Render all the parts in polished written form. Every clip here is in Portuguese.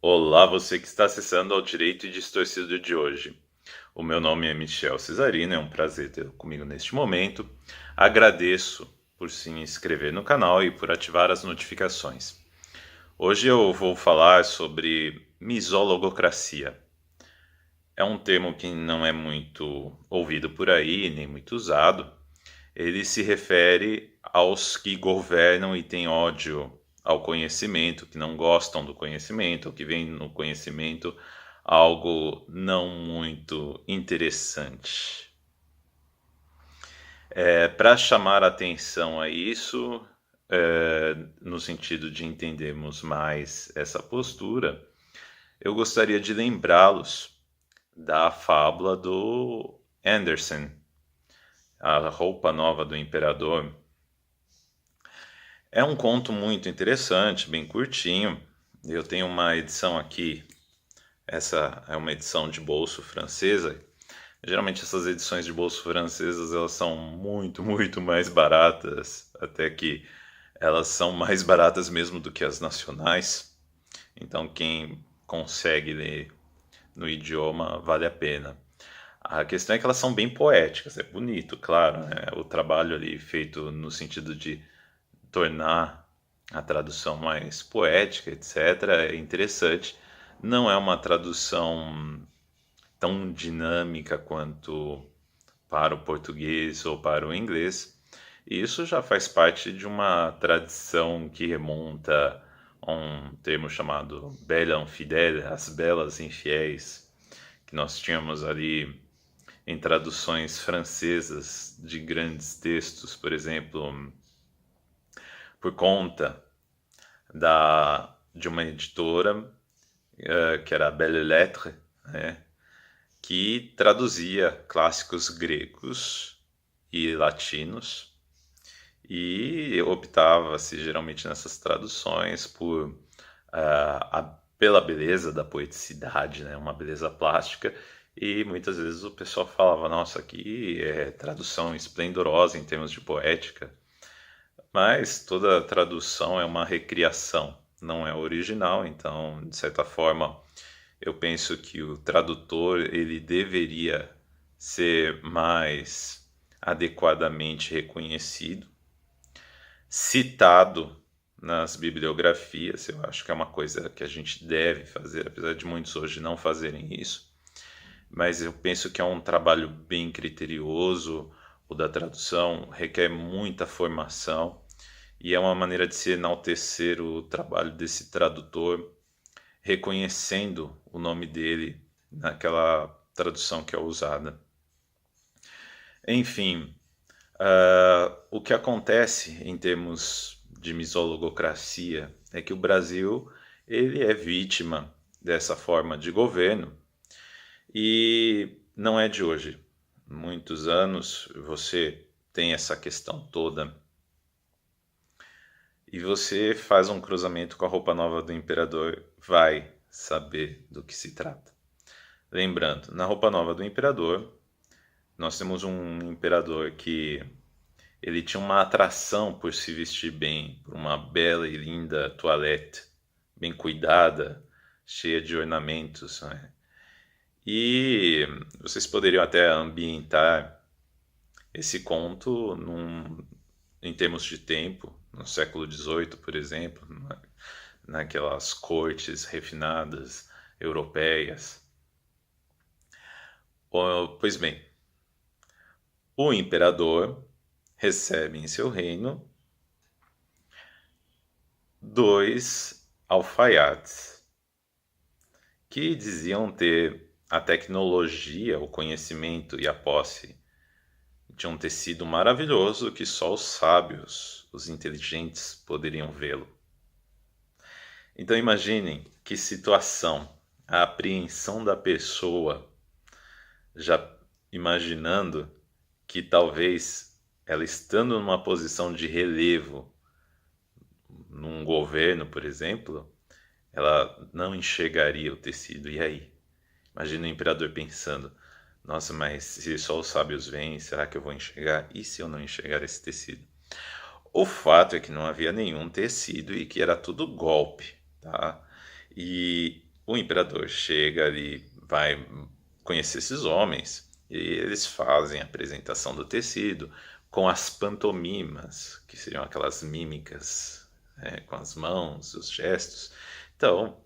Olá, você que está acessando ao Direito e Distorcido de hoje. O meu nome é Michel Cesarino, é um prazer tê-lo comigo neste momento. Agradeço por se inscrever no canal e por ativar as notificações. Hoje eu vou falar sobre misologocracia. É um termo que não é muito ouvido por aí, nem muito usado. Ele se refere aos que governam e têm ódio ao conhecimento, que não gostam do conhecimento, ou que veem no conhecimento algo não muito interessante. Para chamar atenção a isso, no sentido de entendermos mais essa postura, eu gostaria de lembrá-los da fábula do Andersen, A Roupa Nova do Imperador. É um conto muito interessante, bem curtinho. Eu tenho uma edição aqui, essa é uma edição de bolso francesa. Geralmente essas edições de bolso francesas, elas são muito, muito mais baratas, até que elas são mais baratas mesmo do que as nacionais. Então quem consegue ler no idioma vale a pena. A questão é que elas são bem poéticas, é bonito, claro, né? O trabalho ali feito no sentido de tornar a tradução mais poética, etc., é interessante. Não é uma tradução tão dinâmica quanto para o português ou para o inglês. E isso já faz parte de uma tradição que remonta a um termo chamado belle infidèle, as belas infiéis, que nós tínhamos ali em traduções francesas de grandes textos, por exemplo, por conta de uma editora que era a Belles Lettres, né, que traduzia clássicos gregos e latinos e optava-se geralmente nessas traduções pela beleza da poeticidade, né, uma beleza plástica, e muitas vezes o pessoal falava, nossa, aqui é tradução esplendorosa em termos de poética, mas toda tradução é uma recriação, não é original, então, de certa forma, eu penso que o tradutor ele deveria ser mais adequadamente reconhecido, citado nas bibliografias. Eu acho que é uma coisa que a gente deve fazer, apesar de muitos hoje não fazerem isso. Mas eu penso que é um trabalho bem criterioso. O da tradução requer muita formação e é uma maneira de se enaltecer o trabalho desse tradutor, reconhecendo o nome dele naquela tradução que é usada. Enfim, o que acontece em termos de misologocracia é que o Brasil ele é vítima dessa forma de governo e não é de hoje. Muitos anos você tem essa questão toda e você faz um cruzamento com a roupa nova do imperador, vai saber do que se trata. Lembrando, na roupa nova do imperador, nós temos um imperador que ele tinha uma atração por se vestir bem, por uma bela e linda toilette, bem cuidada, cheia de ornamentos, né? E vocês poderiam até ambientar esse conto em termos de tempo, no século XVIII, por exemplo, naquelas cortes refinadas europeias. Pois bem, o imperador recebe em seu reino dois alfaiates que diziam ter a tecnologia, o conhecimento e a posse de um tecido maravilhoso que só os sábios, os inteligentes poderiam vê-lo. Então imaginem que situação, a apreensão da pessoa, já imaginando que talvez ela estando numa posição de relevo num governo, por exemplo, ela não enxergaria o tecido. E aí? Imagina o imperador pensando, nossa, mas se só os sábios veem, será que eu vou enxergar? E se eu não enxergar esse tecido? O fato é que não havia nenhum tecido e que era tudo golpe, tá? E imperador chega ali, vai conhecer esses homens, e eles fazem a apresentação do tecido com as pantomimas, que seriam aquelas mímicas, com as mãos, os gestos. Então,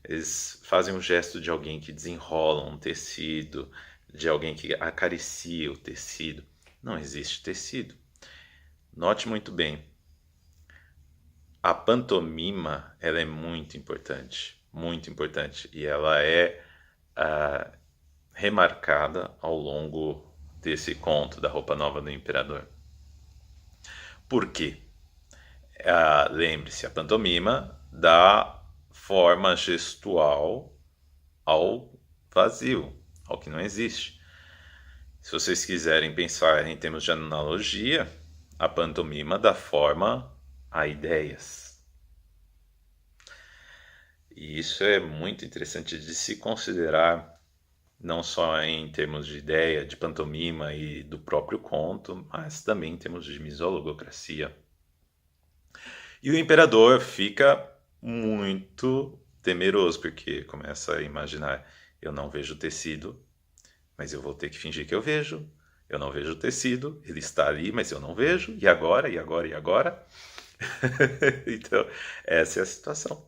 eles fazem o gesto de alguém que desenrola um tecido, de alguém que acaricia o tecido. Não existe tecido. Note muito bem, a pantomima, ela é muito importante, e ela é remarcada ao longo desse conto da Roupa Nova do Imperador. Por quê? Lembre-se, a pantomima dá forma gestual ao vazio, ao que não existe. Se vocês quiserem pensar em termos de analogia, a pantomima dá forma a ideias. E isso é muito interessante de se considerar, não só em termos de ideia, de pantomima e do próprio conto, mas também em termos de misologocracia. E o imperador fica muito temeroso, porque começa a imaginar: eu não vejo tecido, mas eu vou ter que fingir que eu vejo. Eu não vejo o tecido, ele está ali, mas eu não vejo. E agora? E agora? E agora? Então, essa é a situação.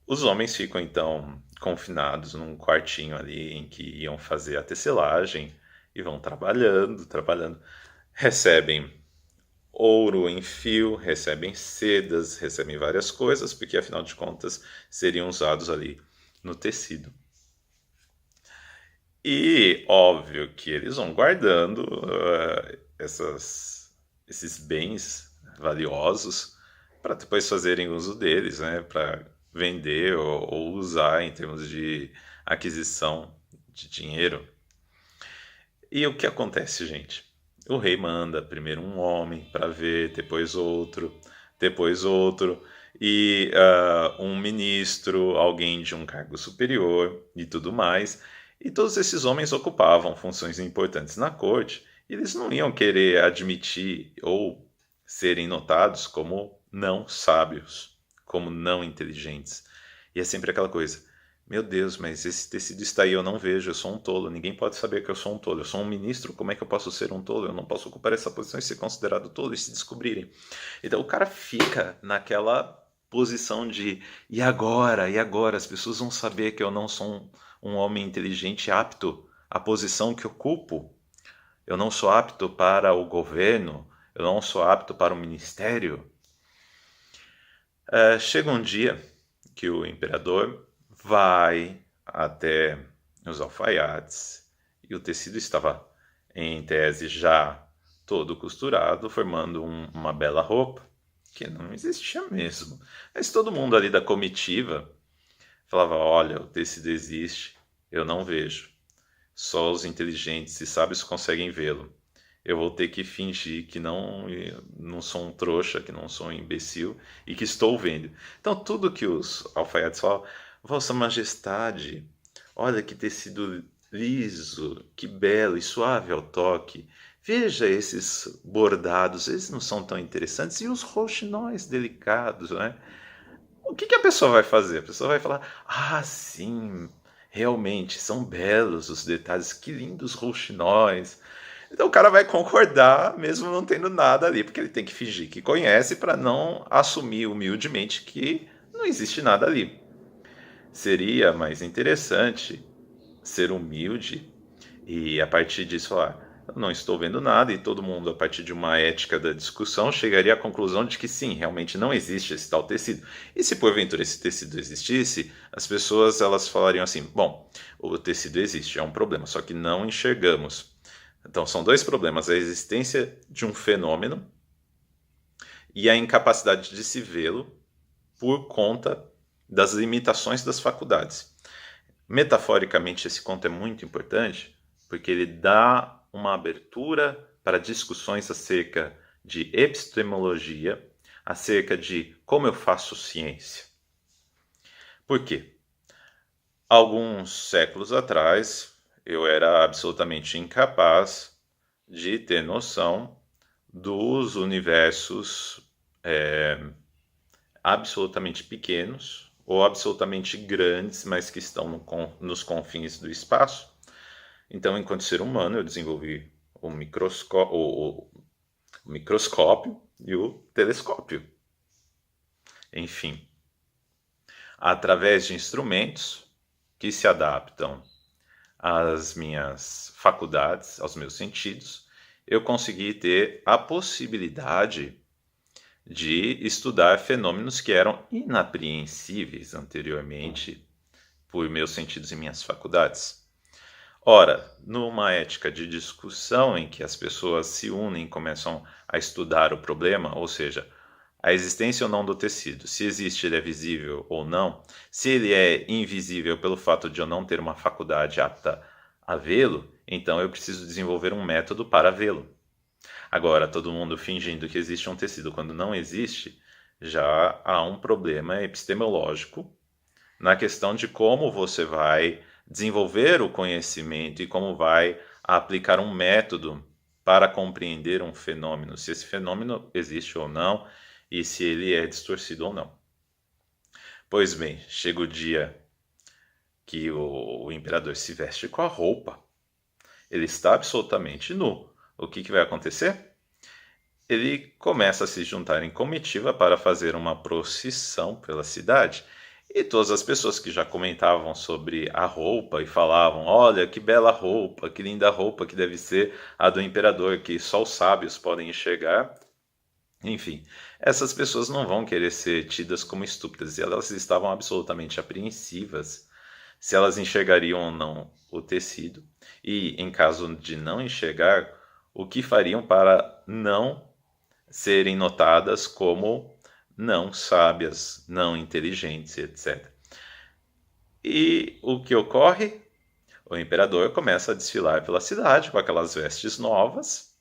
Os homens ficam, então, confinados num quartinho ali em que iam fazer a tecelagem e vão trabalhando, trabalhando. Recebem ouro em fio, recebem sedas, recebem várias coisas, porque afinal de contas seriam usados ali no tecido. E óbvio que eles vão guardando esses bens valiosos para depois fazerem uso deles, né, para vender ou usar em termos de aquisição de dinheiro. E o que acontece, gente? O rei manda primeiro um homem para ver, depois outro, e um ministro, alguém de um cargo superior e tudo mais. E todos esses homens ocupavam funções importantes na corte, e eles não iam querer admitir ou serem notados como não sábios, como não inteligentes. E é sempre aquela coisa: meu Deus, mas esse tecido está aí, eu não vejo, eu sou um tolo, ninguém pode saber que eu sou um tolo, eu sou um ministro, como é que eu posso ser um tolo? Eu não posso ocupar essa posição e ser considerado tolo e se descobrirem. Então o cara fica naquela posição de: e agora? E agora? As pessoas vão saber que eu não sou um homem inteligente apto à posição que ocupo. Eu não sou apto para o governo, eu não sou apto para o ministério. Chega um dia que o imperador vai até os alfaiates e o tecido estava, em tese, já todo costurado, formando uma bela roupa, que não existia mesmo. Mas todo mundo ali da comitiva falava: olha, o tecido existe, eu não vejo. Só os inteligentes e sábios conseguem vê-lo. Eu vou ter que fingir que não sou um trouxa, que não sou um imbecil e que estou vendo. Então, tudo que os alfaiates falam: Vossa Majestade, olha que tecido liso, que belo e suave ao toque. Veja esses bordados, eles não são tão interessantes. E os rouxinóis delicados, né? O que a pessoa vai fazer? A pessoa vai falar: ah, sim, realmente, são belos os detalhes, que lindos rouxinóis. Então o cara vai concordar, mesmo não tendo nada ali, porque ele tem que fingir que conhece para não assumir humildemente que não existe nada ali. Seria mais interessante ser humilde e, a partir disso, falar: eu não estou vendo nada, e todo mundo, a partir de uma ética da discussão, chegaria à conclusão de que sim, realmente não existe esse tal tecido. E se porventura esse tecido existisse, as pessoas elas falariam assim: bom, o tecido existe, é um problema, só que não enxergamos. Então são dois problemas: a existência de um fenômeno e a incapacidade de se vê-lo por conta das limitações das faculdades. Metaforicamente, esse conto é muito importante porque ele dá uma abertura para discussões acerca de epistemologia, acerca de como eu faço ciência. Por quê? Alguns séculos atrás, eu era absolutamente incapaz de ter noção dos universos absolutamente pequenos, ou absolutamente grandes, mas que estão nos confins do espaço. Então, enquanto ser humano, eu desenvolvi o microscópio e o telescópio. Enfim, através de instrumentos que se adaptam às minhas faculdades, aos meus sentidos, eu consegui ter a possibilidade de estudar fenômenos que eram inapreensíveis anteriormente por meus sentidos e minhas faculdades. Ora, numa ética de discussão em que as pessoas se unem e começam a estudar o problema, ou seja, a existência ou não do tecido, se existe ele é visível ou não, se ele é invisível pelo fato de eu não ter uma faculdade apta a vê-lo, então eu preciso desenvolver um método para vê-lo. Agora, todo mundo fingindo que existe um tecido quando não existe, já há um problema epistemológico na questão de como você vai desenvolver o conhecimento e como vai aplicar um método para compreender um fenômeno, se esse fenômeno existe ou não e se ele é distorcido ou não. Pois bem, chega o dia que o imperador se veste com a roupa. Ele está absolutamente nu. O que vai acontecer? Ele começa a se juntar em comitiva para fazer uma procissão pela cidade. E todas as pessoas que já comentavam sobre a roupa e falavam: olha, que bela roupa, que linda roupa que deve ser a do imperador, que só os sábios podem enxergar. Enfim, essas pessoas não vão querer ser tidas como estúpidas, e elas estavam absolutamente apreensivas se elas enxergariam ou não o tecido, e em caso de não enxergar, o que fariam para não serem notadas como não sábias, não inteligentes, etc. E o que ocorre? O imperador começa a desfilar pela cidade com aquelas vestes novas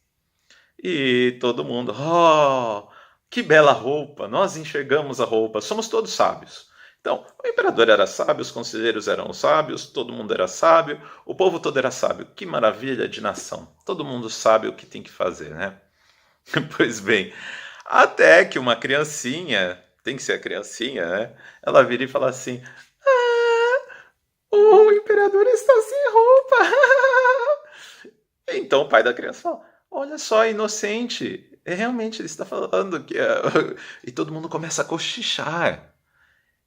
e todo mundo, oh, que bela roupa, nós enxergamos a roupa, somos todos sábios. Então, o imperador era sábio, os conselheiros eram sábios, todo mundo era sábio, o povo todo era sábio. Que maravilha de nação, todo mundo sabe o que tem que fazer, né? Pois bem, até que uma criancinha, tem que ser a criancinha, né? Ela vira e fala assim: o imperador está sem roupa. Então o pai da criança fala: olha só, inocente. Realmente ele está falando que. E todo mundo começa a cochichar.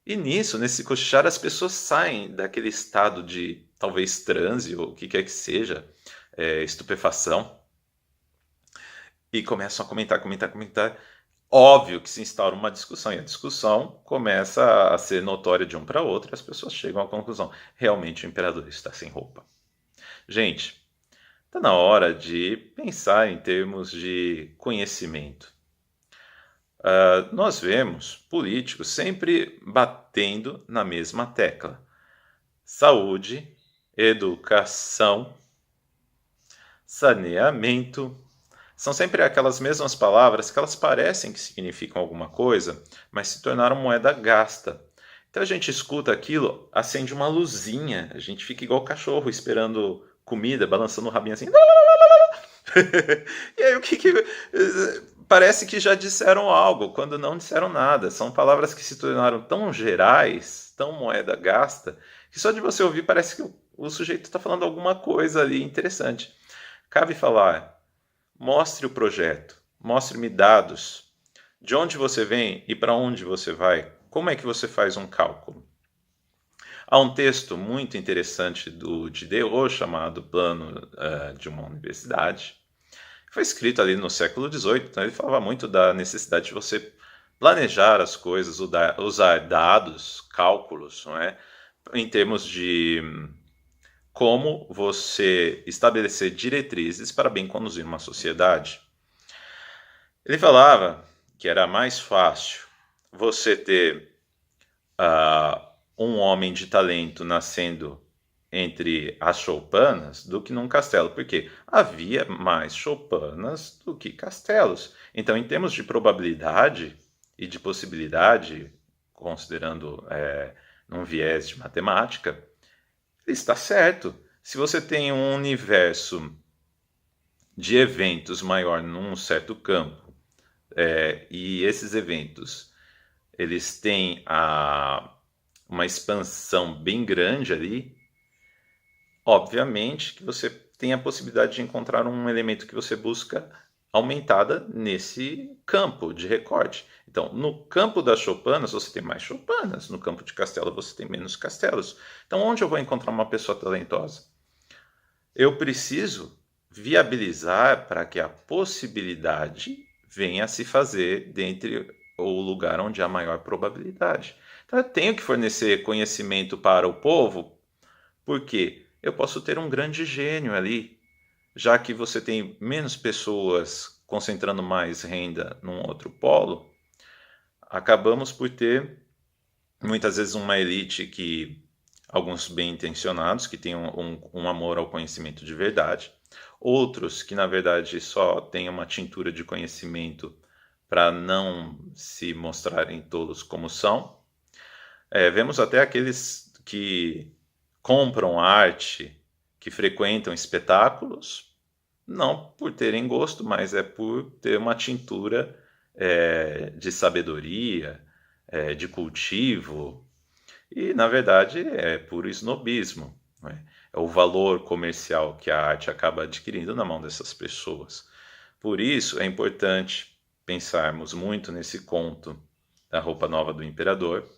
E nisso, nesse cochichar, as pessoas saem daquele estado de talvez transe ou o que quer que seja, estupefação, e começam a comentar. Óbvio que se instaura uma discussão, e a discussão começa a ser notória de um para outro, e as pessoas chegam à conclusão: realmente o imperador está sem roupa. Gente, está na hora de pensar em termos de conhecimento. Nós vemos políticos sempre batendo na mesma tecla: saúde, educação, saneamento. São sempre aquelas mesmas palavras que elas parecem que significam alguma coisa, mas se tornaram moeda gasta. Então a gente escuta aquilo, acende uma luzinha, a gente fica igual cachorro esperando comida, balançando o rabinho assim. E aí parece que já disseram algo, quando não disseram nada. São palavras que se tornaram tão gerais, tão moeda gasta, que só de você ouvir parece que o sujeito está falando alguma coisa ali interessante. Cabe falar: mostre o projeto, mostre-me dados, de onde você vem e para onde você vai, como é que você faz um cálculo. Há um texto muito interessante do Diderot chamado Plano de uma Universidade, que foi escrito ali no século XVIII, então ele falava muito da necessidade de você planejar as coisas, usar dados, cálculos, não é? Em termos de como você estabelecer diretrizes para bem conduzir uma sociedade. Ele falava que era mais fácil você ter um homem de talento nascendo entre as choupanas do que num castelo, porque havia mais choupanas do que castelos. Então, em termos de probabilidade e de possibilidade, considerando num viés de matemática, está certo. Se você tem um universo de eventos maior num certo campo, e esses eventos eles têm uma expansão bem grande ali, obviamente que você tem a possibilidade de encontrar um elemento que você busca aumentada nesse campo de recorte. Então, no campo das choupanas, você tem mais choupanas, no campo de castelo, você tem menos castelos. Então, onde eu vou encontrar uma pessoa talentosa? Eu preciso viabilizar para que a possibilidade venha a se fazer dentre o lugar onde há maior probabilidade. Então, eu tenho que fornecer conhecimento para o povo, porque eu posso ter um grande gênio ali, já que você tem menos pessoas concentrando mais renda num outro polo, acabamos por ter muitas vezes uma elite que, alguns bem intencionados, que têm um amor ao conhecimento de verdade, outros que na verdade só têm uma tintura de conhecimento para não se mostrarem tolos como são. Vemos até aqueles que compram arte, que frequentam espetáculos, não por terem gosto, mas é por ter uma tintura de sabedoria, de cultivo, e na verdade é puro snobismo, né? É o valor comercial que a arte acaba adquirindo na mão dessas pessoas. Por isso é importante pensarmos muito nesse conto da roupa nova do imperador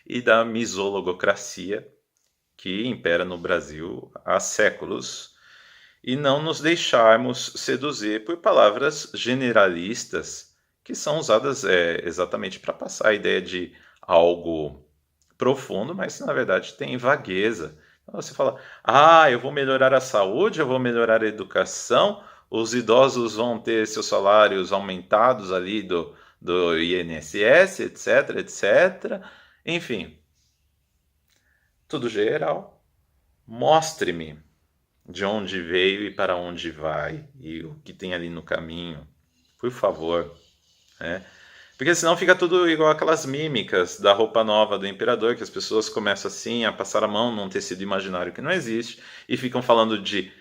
e da misologocracia que impera no Brasil há séculos, e não nos deixarmos seduzir por palavras generalistas que são usadas exatamente para passar a ideia de algo profundo, mas na verdade tem vagueza. Então você fala, eu vou melhorar a saúde, eu vou melhorar a educação, os idosos vão ter seus salários aumentados ali do INSS, etc, etc. Enfim, tudo geral. Mostre-me de onde veio e para onde vai, e o que tem ali no caminho, por favor, né? Porque senão fica tudo igual aquelas mímicas da roupa nova do imperador, que as pessoas começam assim a passar a mão num tecido imaginário que não existe, e ficam falando de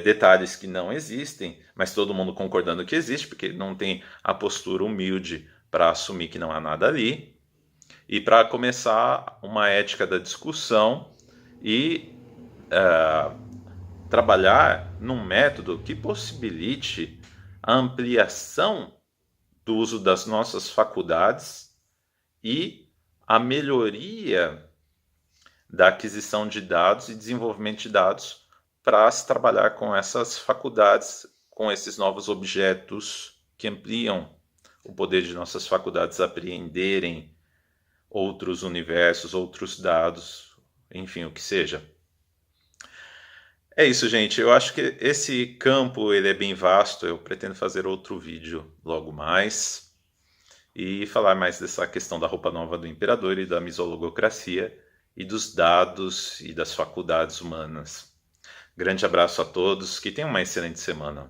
detalhes que não existem, mas todo mundo concordando que existe, porque não tem a postura humilde para assumir que não há nada ali, e para começar uma ética da discussão e trabalhar num método que possibilite a ampliação do uso das nossas faculdades e a melhoria da aquisição de dados e desenvolvimento de dados para se trabalhar com essas faculdades, com esses novos objetos que ampliam o poder de nossas faculdades apreenderem outros universos, outros dados, enfim, o que seja. É isso, gente. Eu acho que esse campo ele é bem vasto. Eu pretendo fazer outro vídeo logo mais e falar mais dessa questão da roupa nova do imperador e da misologocracia e dos dados e das faculdades humanas. Grande abraço a todos. Que tenham uma excelente semana.